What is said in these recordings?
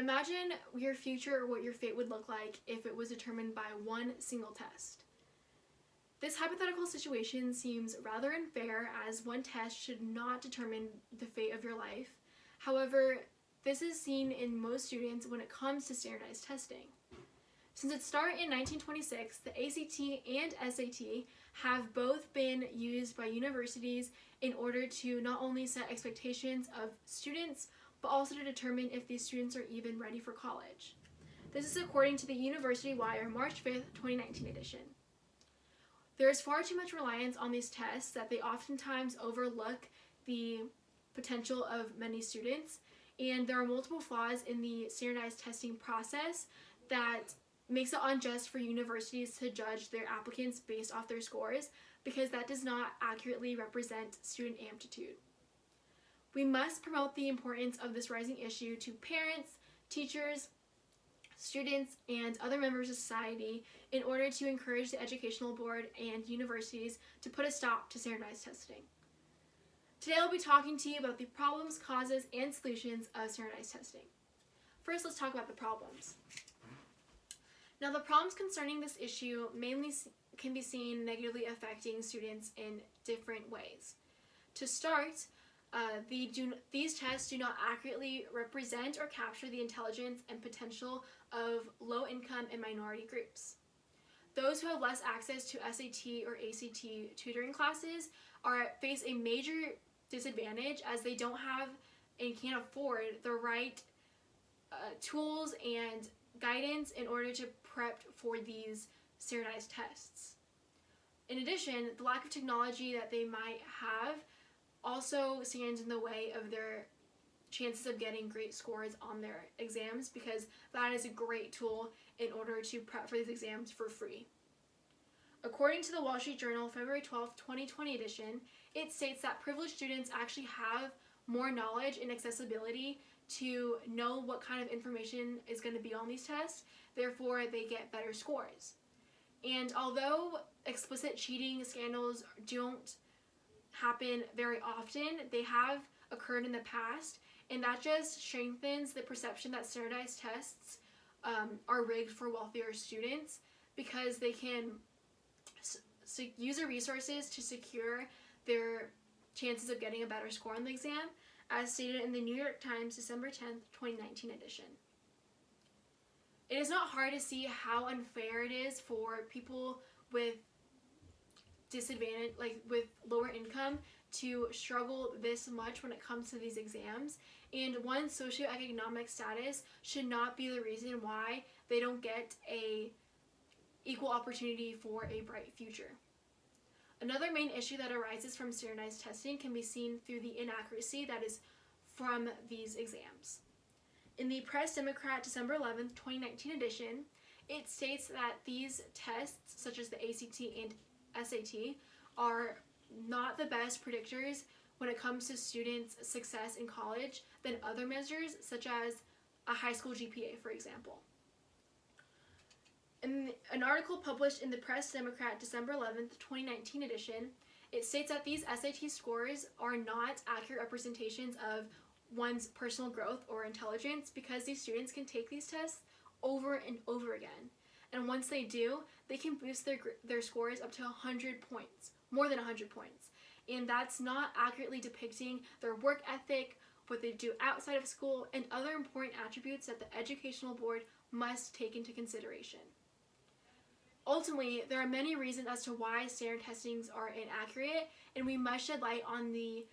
Imagine your future or what your fate would look like if it was determined by one single test. This hypothetical situation seems rather unfair, as one test should not determine the fate of your life. However, this is seen in most students when it comes to standardized testing. Since its start in 1926, the ACT and SAT have both been used by universities in order to not only set expectations of students, but also to determine if these students are even ready for college. This is according to the University Wire March 5th, 2019 edition. There is far too much reliance on these tests that they oftentimes overlook the potential of many students, and there are multiple flaws in the standardized testing process that makes it unjust for universities to judge their applicants based off their scores, because that does not accurately represent student aptitude. We must promote the importance of this rising issue to parents, teachers, students, and other members of society in order to encourage the Educational Board and universities to put a stop to standardized testing. Today I'll be talking to you about the problems, causes, and solutions of standardized testing. First, let's talk about the problems. Now, the problems concerning this issue mainly can be seen negatively affecting students in different ways. To start, these tests do not accurately represent or capture the intelligence and potential of low-income and minority groups. Those who have less access to SAT or ACT tutoring classes face a major disadvantage, as they don't have and can't afford the right tools and guidance in order to prep for these standardized tests. In addition, the lack of technology that they might have also stands in the way of their chances of getting great scores on their exams, because that is a great tool in order to prep for these exams for free. According to the Wall Street Journal February 12, 2020 edition, it states that privileged students actually have more knowledge and accessibility to know what kind of information is going to be on these tests, therefore they get better scores. And although explicit cheating scandals don't happen very often, they have occurred in the past, and that just strengthens the perception that standardized tests are rigged for wealthier students, because they can use their resources to secure their chances of getting a better score on the exam, as stated in the New York Times December 10th, 2019 edition. It is not hard to see how unfair it is for people with disadvantage, like with lower income, to struggle this much when it comes to these exams, and one's socioeconomic status should not be the reason why they don't get a equal opportunity for a bright future. Another main issue that arises from standardized testing can be seen through the inaccuracy that is from these exams. In the Press Democrat December 11th, 2019 edition, it states that these tests, such as the ACT and SAT, are not the best predictors when it comes to students' success in college than other measures, such as a high school GPA, for example. In an article published in the Press Democrat December 11th, 2019 edition, it states that these SAT scores are not accurate representations of one's personal growth or intelligence, because these students can take these tests over and over again. And once they do, they can boost their scores up to 100 points, more than 100 points. And that's not accurately depicting their work ethic, what they do outside of school, and other important attributes that the Educational Board must take into consideration. Ultimately, there are many reasons as to why standard testings are inaccurate, and we must shed light on the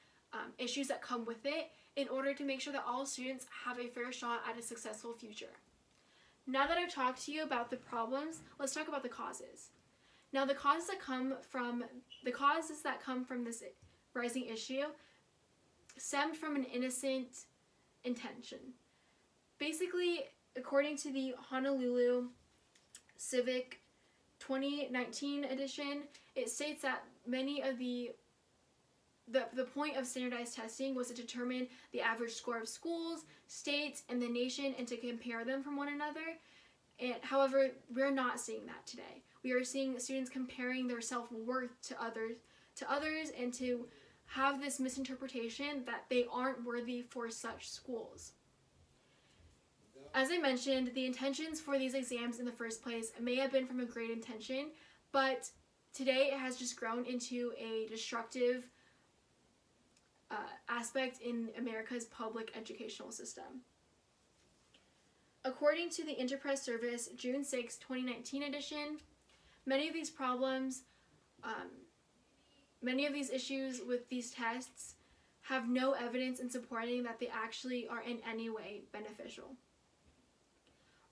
issues that come with it in order to make sure that all students have a fair shot at a successful future. Now that I've talked to you about the problems, let's talk about the causes. Now, the causes that come from this rising issue stemmed from an innocent intention. Basically, according to the Honolulu Civic 2019 edition, it states that many of the point of standardized testing was to determine the average score of schools, states, and the nation, and to compare them from one another. And however, we're not seeing that today. We are seeing students comparing their self-worth to others, and to have this misinterpretation that they aren't worthy for such schools. As I mentioned, the intentions for these exams in the first place may have been from a great intention, but today it has just grown into a destructive aspect in America's public educational system. According to the Interpress Service June 6, 2019 edition, many of these problems, many of these issues with these tests have no evidence in supporting that they actually are in any way beneficial.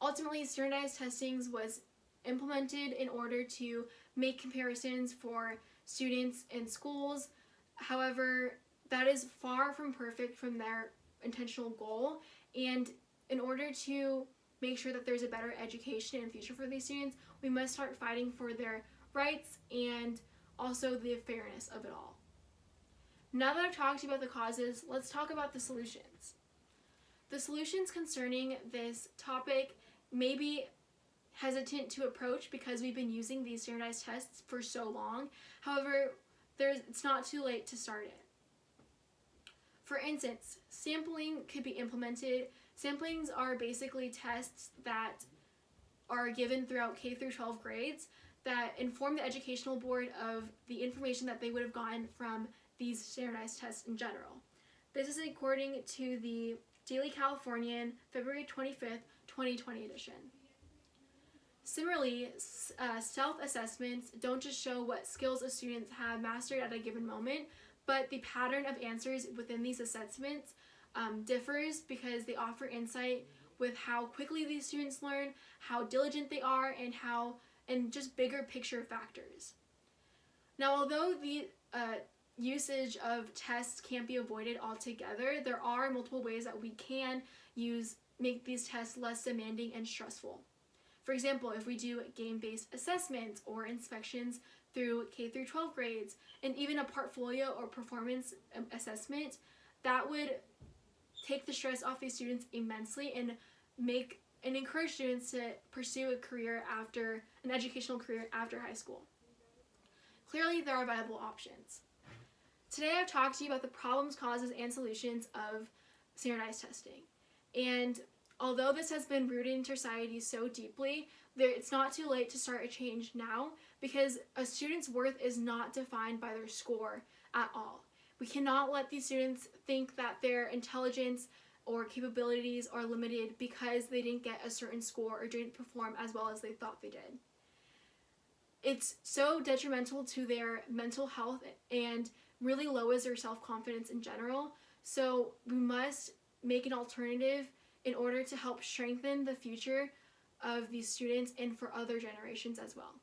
Ultimately, standardized testings was implemented in order to make comparisons for students in schools. However, that is far from perfect from their intentional goal, and in order to make sure that there's a better education and future for these students, we must start fighting for their rights and also the fairness of it all. Now that I've talked about the causes, let's talk about the solutions. The solutions concerning this topic may be hesitant to approach because we've been using these standardized tests for so long. However, it's not too late to start it. For instance, sampling could be implemented. Samplings are basically tests that are given throughout K through 12 grades that inform the educational board of the information that they would have gotten from these standardized tests in general. This is according to the Daily Californian, February 25th, 2020 edition. Similarly, self-assessments don't just show what skills a student have mastered at a given moment, but the pattern of answers within these assessments differs because they offer insight with how quickly these students learn, how diligent they are, and just bigger picture factors. Now, although the usage of tests can't be avoided altogether, there are multiple ways that we can make these tests less demanding and stressful. For example, if we do game-based assessments or inspections through K through 12 grades, and even a portfolio or performance assessment, that would take the stress off these students immensely and encourage students to pursue an educational career after high school. Clearly, there are viable options. Today, I've talked to you about the problems, causes, and solutions of standardized testing. And although this has been rooted in society so deeply, it's not too late to start a change now, because a student's worth is not defined by their score at all. We cannot let these students think that their intelligence or capabilities are limited because they didn't get a certain score or didn't perform as well as they thought they did. It's so detrimental to their mental health and really lowers their self-confidence in general. So we must make an alternative in order to help strengthen the future of these students and for other generations as well.